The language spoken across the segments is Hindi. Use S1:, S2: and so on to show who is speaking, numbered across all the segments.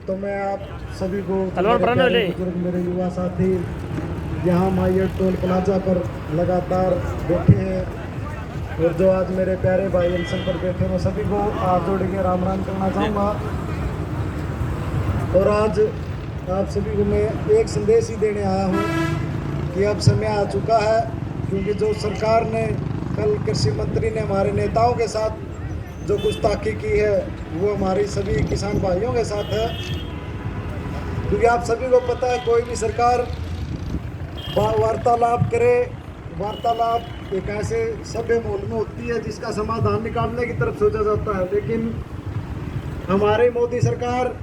S1: तो मैं आप सभी को
S2: मेरे
S1: युवा साथी यहाँ माइयर टोल प्लाजा पर लगातार बैठे हैं और जो आज मेरे प्यारे भाई अनशन पर बैठे हैं, मैं सभी को हाथ जोड़ के राम राम करना चाहूँगा। और आज आप सभी को मैं एक संदेश ही देने आया हूँ कि अब समय आ चुका है, क्योंकि जो सरकार ने कल कृषि मंत्री ने हमारे नेताओं के साथ जो गुस्ताखी की है वो हमारी सभी किसान भाइयों के साथ है। क्योंकि आप सभी को पता है कोई भी सरकार वार्तालाप करे, वार्तालाप एक ऐसे सभ्य माहौल में होती है जिसका समाधान निकालने की तरफ सोचा जाता है, लेकिन हमारी मोदी सरकार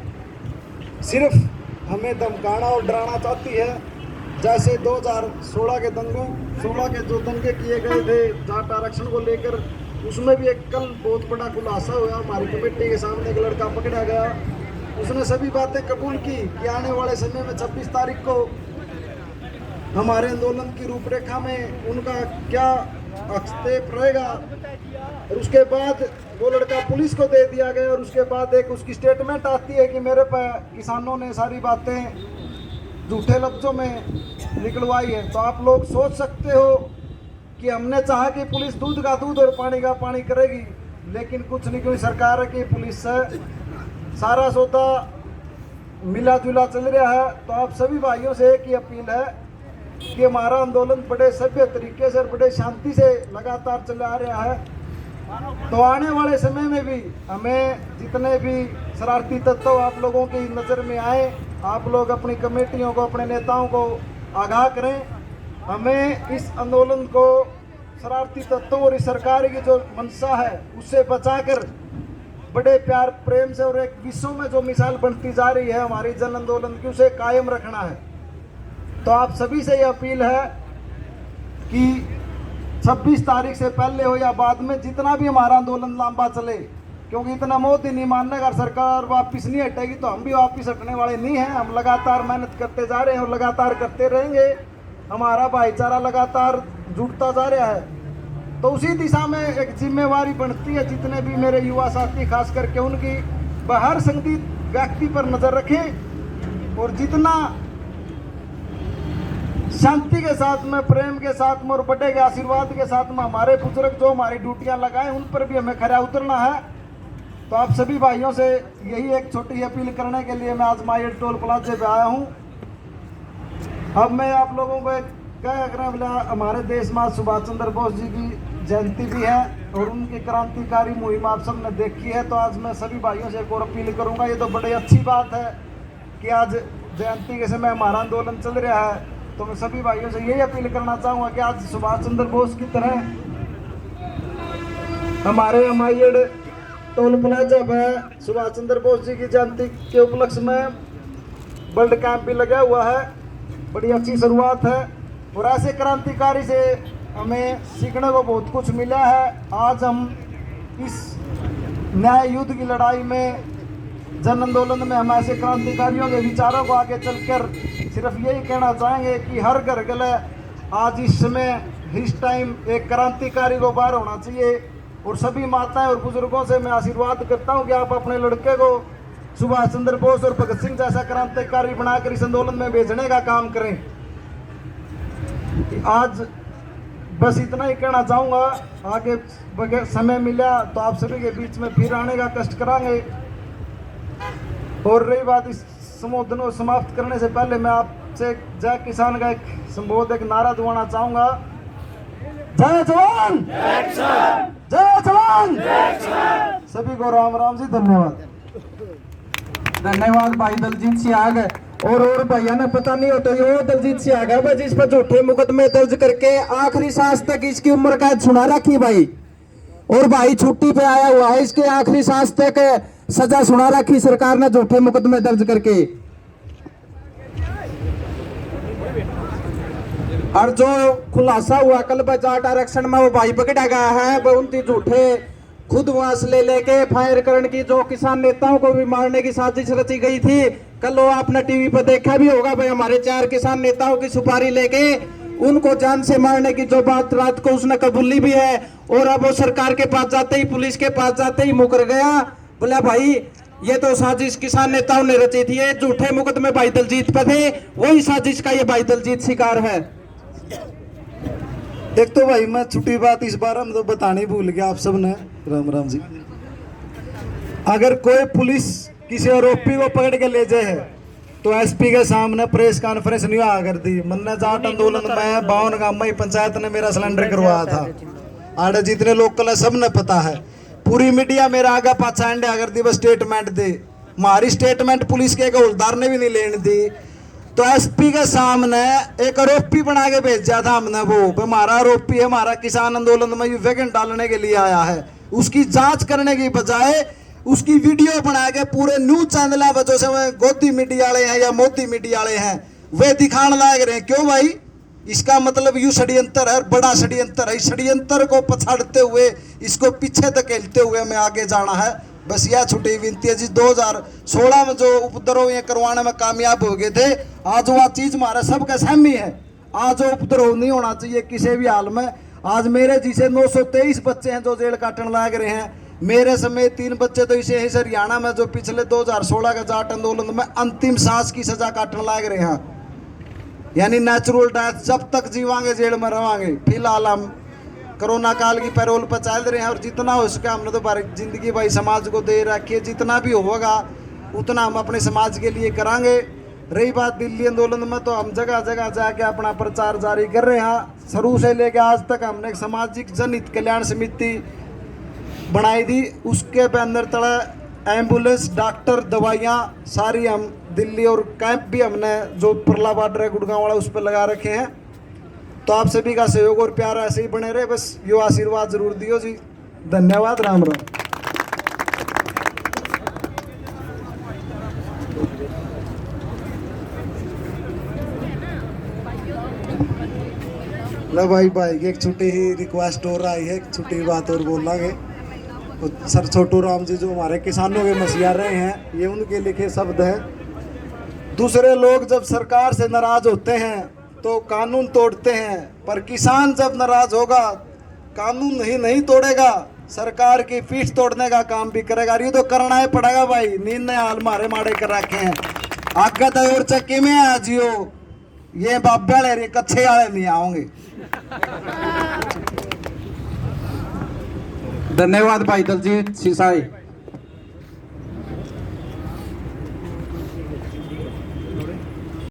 S1: सिर्फ हमें धमकाना और डराना चाहती है। जैसे 2016 के जो दंगे किए गए थे जाट आरक्षण को लेकर, उसमें भी एक कल बहुत बड़ा खुलासा हुआ। हमारी कमेटी के सामने एक लड़का पकड़ा गया, उसने सभी बातें कबूल की कि आने वाले समय में 26 तारीख को हमारे आंदोलन की रूपरेखा में उनका क्या हस्तक्षेप रहेगा। और उसके बाद वो लड़का पुलिस को दे दिया गया और उसके बाद एक उसकी स्टेटमेंट आती है कि मेरे पे किसानों ने सारी बातें झूठे लफ्ज़ों में निकलवाई है। तो आप लोग सोच सकते हो कि हमने चाहा कि पुलिस दूध का दूध और पानी का पानी करेगी, लेकिन कुछ नहीं, क्योंकि सरकार की पुलिस से सारा सौदा मिला जुला चल रहा है। तो आप सभी भाइयों से एक ही अपील है कि हमारा आंदोलन बड़े सभ्य तरीके से और बड़े शांति से लगातार चला रहा है। तो आने वाले समय में भी हमें जितने भी शरारती तत्व आप लोगों की नज़र में आए, आप लोग अपनी कमेटियों को, अपने नेताओं को आगाह करें। हमें इस आंदोलन को शरारती तत्वों और इस सरकार की जो मंशा है उससे बचाकर बड़े प्यार प्रेम से और एक विश्व में जो मिसाल बनती जा रही है हमारी जन आंदोलन की, उसे कायम रखना है। तो आप सभी से ये अपील है कि 26 तारीख से पहले हो या बाद में जितना भी हमारा आंदोलन लंबा चले, क्योंकि इतना मोदी नहीं मानने का, सरकार वापस नहीं हटेगी तो हम भी वापस हटने वाले नहीं हैं। हम लगातार मेहनत करते जा रहे हैं और लगातार करते रहेंगे। हमारा भाईचारा लगातार जुटता जा रहा है। तो उसी दिशा में एक जिम्मेवारी बनती है जितने भी मेरे युवा साथी खास करके उनकी, हर संदिग्ध व्यक्ति पर नज़र रखें और जितना शांति के साथ में, प्रेम के साथ में और बड़े के आशीर्वाद के साथ में हमारे बुजुर्ग जो हमारी ड्यूटियां लगाए उन पर भी हमें खरा उतरना है। तो आप सभी भाइयों से यही एक छोटी अपील करने के लिए मैं आज माइयर टोल प्लाजे पे आया हूँ। अब मैं आप लोगों को क्या करें, बोला हमारे देश में सुभाष चंद्र बोस जी की जयंती भी है और उनकी क्रांतिकारी मुहिम आप सबने देखी है। तो आज मैं सभी भाइयों से एक और अपील करूँगा। ये तो बड़ी अच्छी बात है कि आज जयंती के समय हमारा आंदोलन चल रहा है। तो मैं सभी भाइयों से यही अपील करना चाहूँगा कि आज सुभाष चंद्र बोस की तरह हमारे माइयर टोल प्लाजा पर सुभाष चंद्र बोस जी की जयंती के उपलक्ष्य में ब्लड कैंप भी लगा हुआ है। बड़ी अच्छी शुरुआत है और ऐसे क्रांतिकारी से हमें सीखने को बहुत कुछ मिला है। आज हम इस न्याय युद्ध की लड़ाई में, जन आंदोलन में हम ऐसे क्रांतिकारियों के विचारों को आगे चलकर सिर्फ यही कहना चाहेंगे कि हर घर गले आज इस समय इस टाइम एक क्रांतिकारी को बाहर होना चाहिए। और सभी माताएं और बुजुर्गों से मैं आशीर्वाद करता हूं कि आप अपने लड़के को सुभाष चंद्र बोस और भगत सिंह जैसा क्रांतिकारी बनाकर इस आंदोलन में भेजने का काम करें। आज बस इतना ही कहना चाहूँगा। आगे समय मिला तो आप सभी के बीच में फिर आने का कष्ट करांगे। और रही बात इस संबोधन को समाप्त करने से पहले मैं आपसे जय किसान का एक संबोधन, एक नारा दुआना चाहूँगा। जय जवान, जय जवान। सभी को राम राम जी, धन्यवाद।
S3: धन्यवाद भाई दलजीत सिंह आ गए। और भैया ने पता नहीं होता ये दलजीत सिंह आ गया भाई, जिस पर झूठे मुकदमे दर्ज करके आखिरी सांस तक इसकी उम्र कैद सुना रखी भाई। और भाई छुट्टी पे आया हुआ है, इसके आखिरी सांस तक सजा सुना रखी सरकार ने झूठे मुकदमे दर्ज करके। और जो खुलासा हुआ कल जाट आरक्षण में वो भाई पकड़ा गया है, वो उनकी झूठे खुद वास ले लेके फायर करने की, जो किसान नेताओं को भी मारने की साजिश रची गई थी। कल वो आपने टीवी पर देखा भी होगा भाई, हमारे 4 किसान नेताओं की सुपारी लेके उनको जान से मारने की जो बात रात को उसने कबूली भी है। और अब वो सरकार के पास जाते ही, पुलिस के पास जाते ही मुकर गया। बोला भाई ये तो साजिश किसान नेताओं ने रची थी। ये झूठे मुकदमे भाई दलजीत पे थे, वही साजिश का ये भाई दलजीत शिकार है।
S1: एक तो भाई मैं छुट्टी बात इस बार हम तो बताने ही भूल गया आप सब ने। राम राम जी। अगर कोई पुलिस किसी आरोपी को पकड़ के ले जाए तो एसपी के सामने प्रेस कॉन्फ्रेंस नहीं आ कर दी। मैंने जाट आंदोलन में 52 गांव में पंचायत ने मेरा सिलेंडर करवाया था। आड़े जितने लोकल है सब ने पता है। पूरी मीडिया मेरा आगे पाछा अंडे अगर दी बस स्टेटमेंट दे, हमारी स्टेटमेंट पुलिस के हवलदार ने भी नहीं लेने दी। तो एसपी के सामने एक आरोपी बना के भेजा था हमने। वो हमारा आरोपी है, हमारा किसान आंदोलन में वैगन डालने के लिए आया है। उसकी जांच करने की बजाय उसकी वीडियो बना के पूरे न्यूज चैनल वजह से गोदी मीडिया वाले हैं या मोदी मीडिया वाले हैं वे दिखाने लायक रहे। क्यों भाई? इसका मतलब यू षड्यंत्र है, बड़ा षड्यंत्र है। इस षड्यंत्र को पछाड़ते हुए, इसको पीछे धकेलते हुए हमें आगे जाना है। बस यह छुट्टी विनती है जी। 2016 में जो उपद्रव ये करवाने में कामयाब हो गए थे, आज वह चीज हमारा सबका सहमी है। आज वो उपद्रव नहीं होना चाहिए किसी भी हाल में। आज मेरे जिसे 923 बच्चे हैं जो जेल काटने लाग रहे हैं। मेरे समेत 3 बच्चे तो इसे ही हरियाणा में जो पिछले 2016 के जाट आंदोलन में अंतिम सांस की सजा काटने लाग रहे हैं, यानी नेचुरल डेथ। जब तक जीवांगे जेल में रवांगे। फिलहाल हम कोरोना काल की पैरोल पर चल रहे हैं और जितना हो सके हमने तो जिंदगी भाई समाज को दे रखी है। जितना भी होगा उतना हम अपने समाज के लिए करांगे। रही बात दिल्ली आंदोलन में, तो हम जगह जगह जाके अपना प्रचार जारी कर रहे हैं। शुरू से लेकर आज तक हमने एक सामाजिक जनहित कल्याण समिति बनाई थी। उसके बैनर तले एम्बुलेंस, डॉक्टर, दवाइयाँ सारी हम दिल्ली और कैंप भी हमने जो परला बॉर्डर है गुड़गांव वाला उस पर लगा रखे हैं। तो आप सभी का सहयोग और प्यार ऐसे ही बने रहे। बस यो आशीर्वाद जरूर दियो जी। धन्यवाद। राम राम। लो भाई की एक छोटी ही रिक्वेस्ट और आई है, एक छोटी बात और बोलांगे। तो सर छोटू राम जी जो हमारे किसानों के मसीहा रहे हैं, ये उनके लिखे शब्द हैं। दूसरे लोग जब सरकार से नाराज होते हैं तो कानून तोड़ते हैं, पर किसान जब नाराज होगा कानून नहीं तोड़ेगा, सरकार की पीठ तोड़ने का काम भी करेगा। ये तो करना ही पड़ेगा भाई। नींद ने हाल मारे मारे कर रखे हैं। आगे तो और चक्की में आ जियो, ये बाबे वाले कच्चे वाले नहीं आओगे।
S3: धन्यवाद भाई दलजीत सिसाई।